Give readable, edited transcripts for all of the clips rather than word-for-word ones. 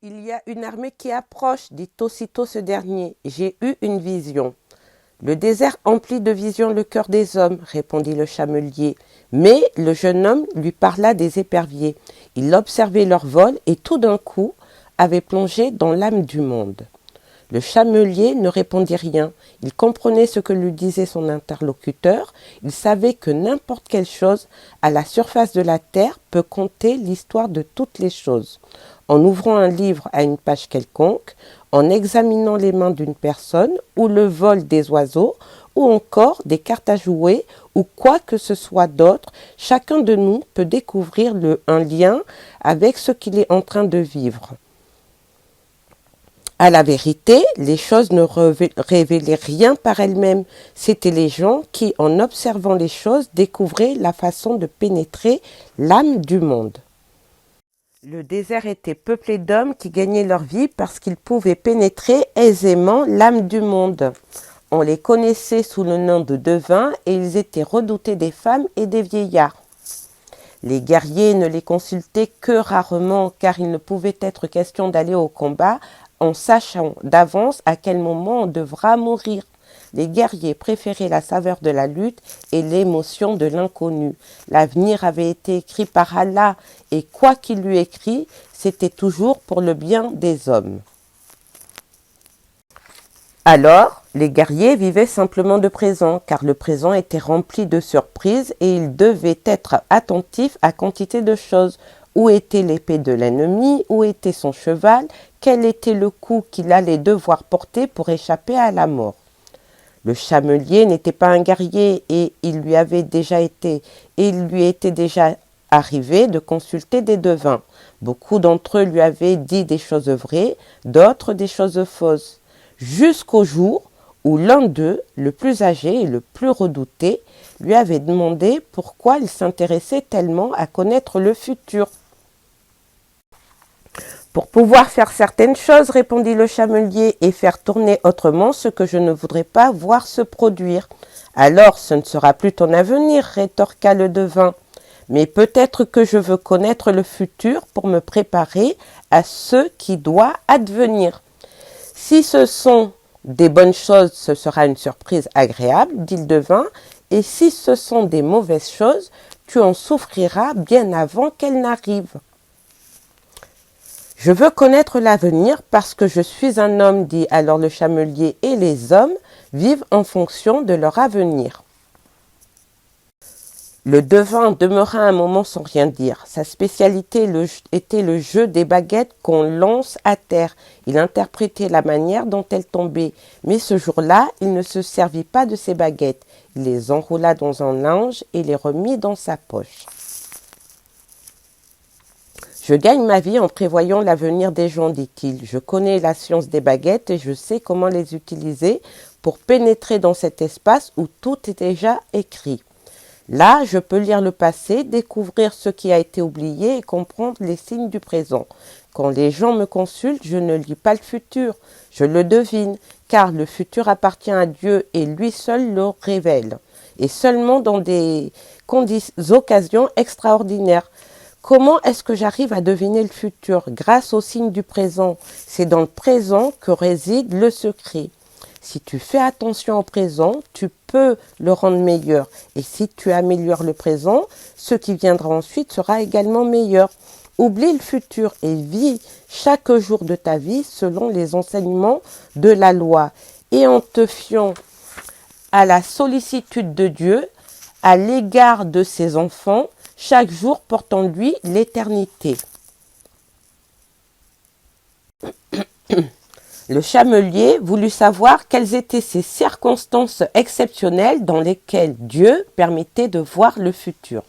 Il y a une armée qui approche, dit aussitôt ce dernier. J'ai eu une vision. Le désert emplit de visions le cœur des hommes, répondit le chamelier. Mais le jeune homme lui parla des éperviers. Il observait leur vol et tout d'un coup avait plongé dans l'âme du monde. Le chamelier ne répondit rien. Il comprenait ce que lui disait son interlocuteur. Il savait que n'importe quelle chose à la surface de la terre peut conter l'histoire de toutes les choses. En ouvrant un livre à une page quelconque, en examinant les mains d'une personne, ou le vol des oiseaux, ou encore des cartes à jouer, ou quoi que ce soit d'autre, chacun de nous peut découvrir un lien avec ce qu'il est en train de vivre. À la vérité, les choses ne révélaient rien par elles-mêmes. C'étaient les gens qui, en observant les choses, découvraient la façon de pénétrer l'âme du monde. Le désert était peuplé d'hommes qui gagnaient leur vie parce qu'ils pouvaient pénétrer aisément l'âme du monde. On les connaissait sous le nom de devins et ils étaient redoutés des femmes et des vieillards. Les guerriers ne les consultaient que rarement car il ne pouvait être question d'aller au combat en sachant d'avance à quel moment on devra mourir. Les guerriers préféraient la saveur de la lutte et l'émotion de l'inconnu. L'avenir avait été écrit par Allah et quoi qu'il lui écrit, c'était toujours pour le bien des hommes. Alors, les guerriers vivaient simplement de présent, car le présent était rempli de surprises et ils devaient être attentifs à quantité de choses. Où était l'épée de l'ennemi? Où était son cheval? Quel était le coup qu'il allait devoir porter pour échapper à la mort? Le chamelier n'était pas un guerrier et il lui était déjà arrivé de consulter des devins. Beaucoup d'entre eux lui avaient dit des choses vraies, d'autres des choses fausses. Jusqu'au jour où l'un d'eux, le plus âgé et le plus redouté, lui avait demandé pourquoi il s'intéressait tellement à connaître le futur. Pour pouvoir faire certaines choses, répondit le chamelier, et faire tourner autrement ce que je ne voudrais pas voir se produire. Alors ce ne sera plus ton avenir, rétorqua le devin. Mais peut-être que je veux connaître le futur pour me préparer à ce qui doit advenir. Si ce sont des bonnes choses, ce sera une surprise agréable, dit le devin, et si ce sont des mauvaises choses, tu en souffriras bien avant qu'elles n'arrivent. Je veux connaître l'avenir parce que je suis un homme, dit alors le chamelier, et les hommes vivent en fonction de leur avenir. Le devin demeura un moment sans rien dire. Sa spécialité était le jeu des baguettes qu'on lance à terre. Il interprétait la manière dont elles tombaient. Mais ce jour-là, il ne se servit pas de ces baguettes. Il les enroula dans un linge et les remit dans sa poche. Je gagne ma vie en prévoyant l'avenir des gens, dit-il. Je connais la science des baguettes et je sais comment les utiliser pour pénétrer dans cet espace où tout est déjà écrit. Là, je peux lire le passé, découvrir ce qui a été oublié et comprendre les signes du présent. Quand les gens me consultent, je ne lis pas le futur, je le devine, car le futur appartient à Dieu et lui seul le révèle, et seulement dans des occasions extraordinaires. Comment est-ce que j'arrive à deviner le futur? Grâce aux signes du présent. C'est dans le présent que réside le secret. Si tu fais attention au présent, tu peux le rendre meilleur. Et si tu améliores le présent, ce qui viendra ensuite sera également meilleur. Oublie le futur et vis chaque jour de ta vie selon les enseignements de la loi et en te fiant à la sollicitude de Dieu à l'égard de ses enfants, chaque jour porte en lui l'éternité. Le chamelier voulut savoir quelles étaient ces circonstances exceptionnelles dans lesquelles Dieu permettait de voir le futur.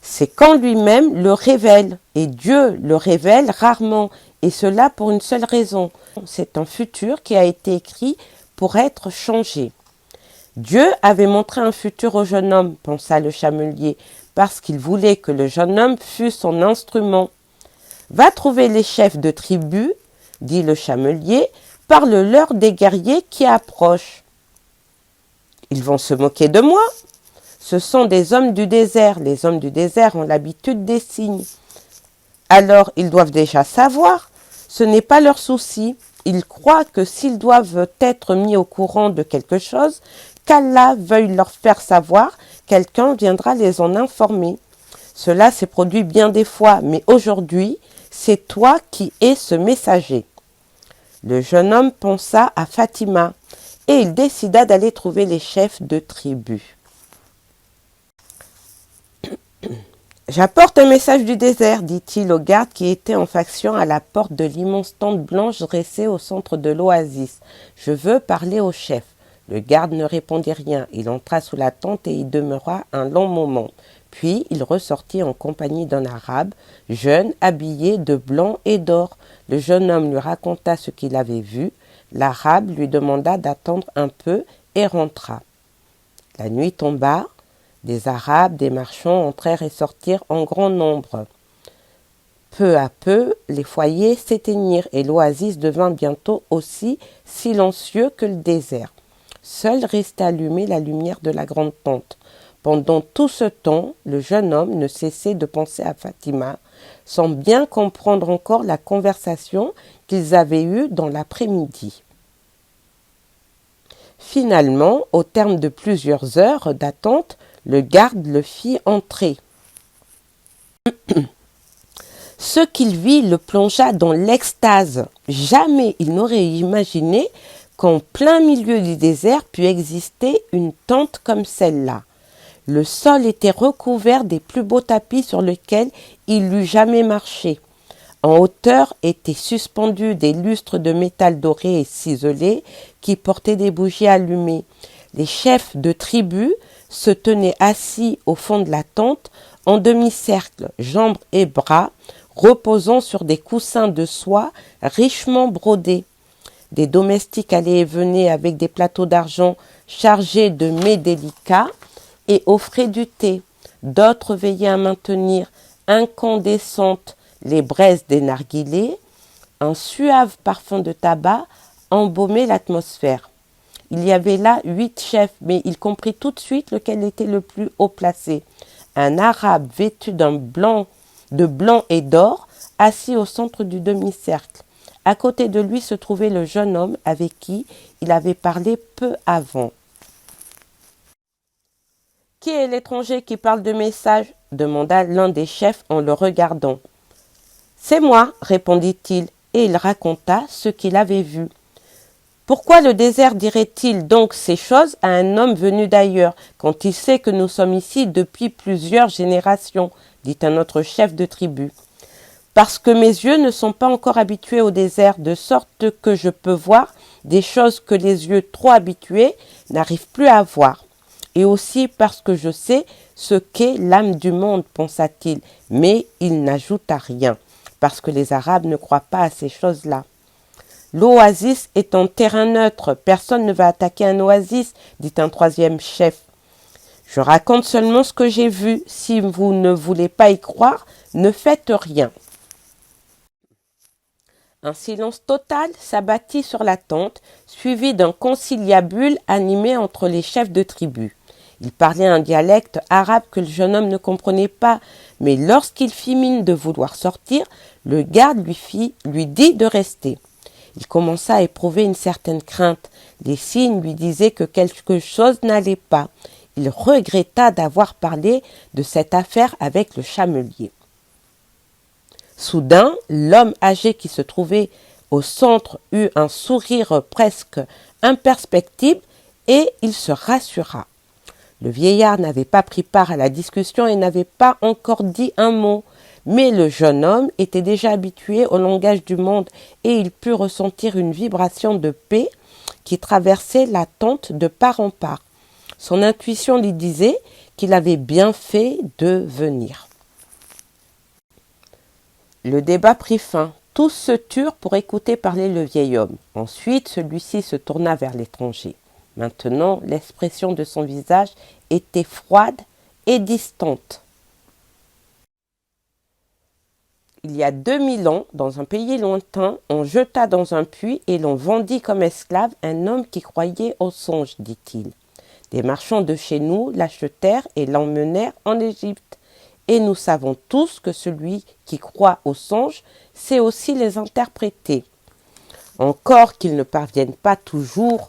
C'est quand lui-même le révèle, et Dieu le révèle rarement, et cela pour une seule raison. C'est un futur qui a été écrit pour être changé. Dieu avait montré un futur au jeune homme, pensa le chamelier, parce qu'il voulait que le jeune homme fût son instrument. Va trouver les chefs de tribu, dit le chamelier, parle-leur des guerriers qui approchent. Ils vont se moquer de moi. Ce sont des hommes du désert. Les hommes du désert ont l'habitude des signes. Alors ils doivent déjà savoir Ce n'est pas leur souci. Ils croient que s'ils doivent être mis au courant de quelque chose, qu'Allah veuille leur faire savoir, quelqu'un viendra les en informer. Cela s'est produit bien des fois, mais aujourd'hui, c'est toi qui es ce messager. Le jeune homme pensa à Fatima et il décida d'aller trouver les chefs de tribu. « J'apporte un message du désert, dit-il au garde qui était en faction à la porte de l'immense tente blanche dressée au centre de l'oasis. Je veux parler au chef. » Le garde ne répondit rien. Il entra sous la tente et y demeura un long moment. Puis il ressortit en compagnie d'un arabe, jeune, habillé de blanc et d'or. Le jeune homme lui raconta ce qu'il avait vu. L'arabe lui demanda d'attendre un peu et rentra. La nuit tomba. Des Arabes, des marchands entrèrent et sortirent en grand nombre. Peu à peu, les foyers s'éteignirent et l'oasis devint bientôt aussi silencieux que le désert. Seule restait allumée la lumière de la grande tente. Pendant tout ce temps, le jeune homme ne cessait de penser à Fatima, sans bien comprendre encore la conversation qu'ils avaient eue dans l'après-midi. Finalement, au terme de plusieurs heures d'attente, le garde le fit entrer. Ce qu'il vit le plongea dans l'extase. Jamais il n'aurait imaginé qu'en plein milieu du désert pût exister une tente comme celle-là. Le sol était recouvert des plus beaux tapis sur lesquels il n'eût jamais marché. En hauteur étaient suspendus des lustres de métal doré et ciselés qui portaient des bougies allumées. Les chefs de tribu se tenaient assis au fond de la tente, en demi-cercle, jambes et bras, reposant sur des coussins de soie richement brodés. Des domestiques allaient et venaient avec des plateaux d'argent chargés de mets délicats et offraient du thé. D'autres veillaient à maintenir incandescentes les braises des narguilés. Un suave parfum de tabac embaumait l'atmosphère. Il y avait là 8 chefs, mais il comprit tout de suite lequel était le plus haut placé. Un arabe vêtu de blanc et d'or, assis au centre du demi-cercle. À côté de lui se trouvait le jeune homme avec qui il avait parlé peu avant. « Qui est l'étranger qui parle de message ?» demanda l'un des chefs en le regardant. « C'est moi, répondit-il, et il raconta ce qu'il avait vu. Pourquoi le désert dirait-il donc ces choses à un homme venu d'ailleurs, quand il sait que nous sommes ici depuis plusieurs générations, dit un autre chef de tribu. Parce que mes yeux ne sont pas encore habitués au désert, de sorte que je peux voir des choses que les yeux trop habitués n'arrivent plus à voir. Et aussi parce que je sais ce qu'est l'âme du monde, pensa-t-il, mais il n'ajouta rien, parce que les Arabes ne croient pas à ces choses-là. L'oasis est un terrain neutre, personne ne va attaquer un oasis, dit un troisième chef. Je raconte seulement ce que j'ai vu, si vous ne voulez pas y croire, ne faites rien. Un silence total s'abattit sur la tente, suivi d'un conciliabule animé entre les chefs de tribu. Ils parlaient un dialecte arabe que le jeune homme ne comprenait pas, mais lorsqu'il fit mine de vouloir sortir, le garde lui dit de rester. Il commença à éprouver une certaine crainte. Les signes lui disaient que quelque chose n'allait pas. Il regretta d'avoir parlé de cette affaire avec le chamelier. Soudain, l'homme âgé qui se trouvait au centre eut un sourire presque imperceptible et il se rassura. Le vieillard n'avait pas pris part à la discussion et n'avait pas encore dit un mot. Mais le jeune homme était déjà habitué au langage du monde et il put ressentir une vibration de paix qui traversait la tente de part en part. Son intuition lui disait qu'il avait bien fait de venir. Le débat prit fin. Tous se turent pour écouter parler le vieil homme. Ensuite, celui-ci se tourna vers l'étranger. Maintenant, l'expression de son visage était froide et distante. Il y a 2000 ans, dans un pays lointain, on jeta dans un puits et l'on vendit comme esclave un homme qui croyait aux songes, dit-il. Des marchands de chez nous l'achetèrent et l'emmenèrent en Égypte. Et nous savons tous que celui qui croit aux songes sait aussi les interpréter. Encore qu'ils ne parviennent pas toujours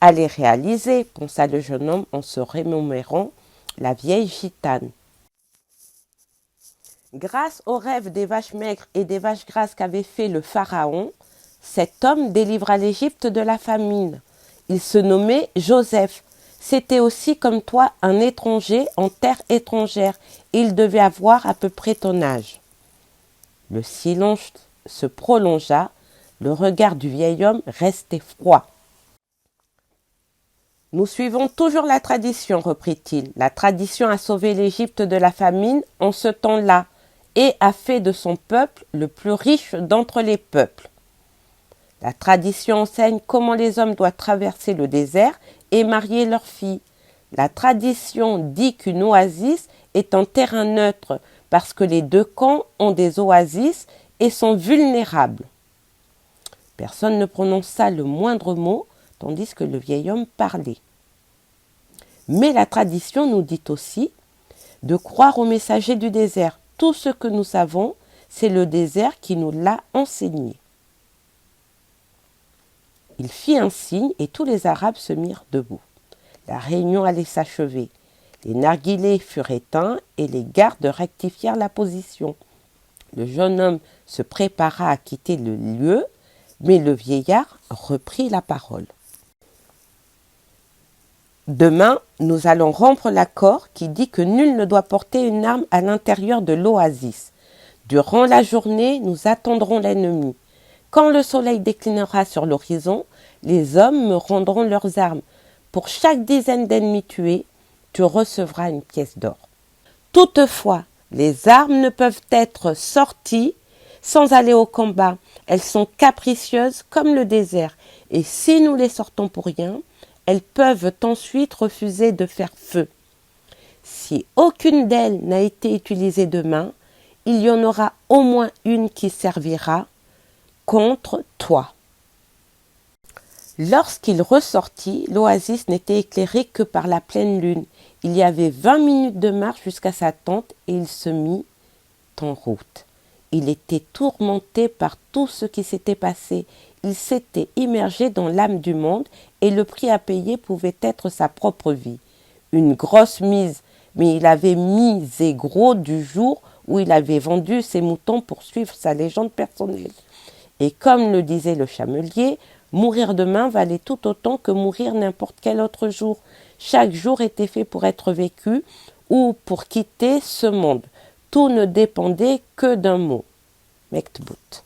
à les réaliser, pensa le jeune homme en se remémorant la vieille gitane. Grâce aux rêves des vaches maigres et des vaches grasses qu'avait fait le pharaon, cet homme délivra l'Égypte de la famine. Il se nommait Joseph. C'était aussi comme toi un étranger en terre étrangère et il devait avoir à peu près ton âge. Le silence se prolongea, le regard du vieil homme restait froid. Nous suivons toujours la tradition, reprit-il. La tradition a sauvé l'Égypte de la famine en ce temps-là et a fait de son peuple le plus riche d'entre les peuples. La tradition enseigne comment les hommes doivent traverser le désert et marier leurs filles. La tradition dit qu'une oasis est un terrain neutre parce que les deux camps ont des oasis et sont vulnérables. Personne ne prononça le moindre mot tandis que le vieil homme parlait. Mais la tradition nous dit aussi de croire aux messagers du désert. Tout ce que nous savons, c'est le désert qui nous l'a enseigné. Il fit un signe et tous les Arabes se mirent debout. La réunion allait s'achever. Les narguilés furent éteints et les gardes rectifièrent la position. Le jeune homme se prépara à quitter le lieu, mais le vieillard reprit la parole. Demain, nous allons rompre l'accord qui dit que nul ne doit porter une arme à l'intérieur de l'oasis. Durant la journée, nous attendrons l'ennemi. Quand le soleil déclinera sur l'horizon, les hommes me rendront leurs armes. Pour chaque dizaine d'ennemis tués, tu recevras une pièce d'or. Toutefois, les armes ne peuvent être sorties sans aller au combat. Elles sont capricieuses comme le désert. Et si nous les sortons pour rien, elles peuvent ensuite refuser de faire feu. Si aucune d'elles n'a été utilisée demain, il y en aura au moins une qui servira contre toi. Lorsqu'il ressortit, l'oasis n'était éclairée que par la pleine lune. Il y avait 20 minutes de marche jusqu'à sa tente et il se mit en route. Il était tourmenté par tout ce qui s'était passé. Il s'était immergé dans l'âme du monde et le prix à payer pouvait être sa propre vie. Une grosse mise, mais il avait misé gros du jour où il avait vendu ses moutons pour suivre sa légende personnelle. Et comme le disait le chamelier, mourir demain valait tout autant que mourir n'importe quel autre jour. Chaque jour était fait pour être vécu ou pour quitter ce monde. Tout ne dépendait que d'un mot. Mektbout.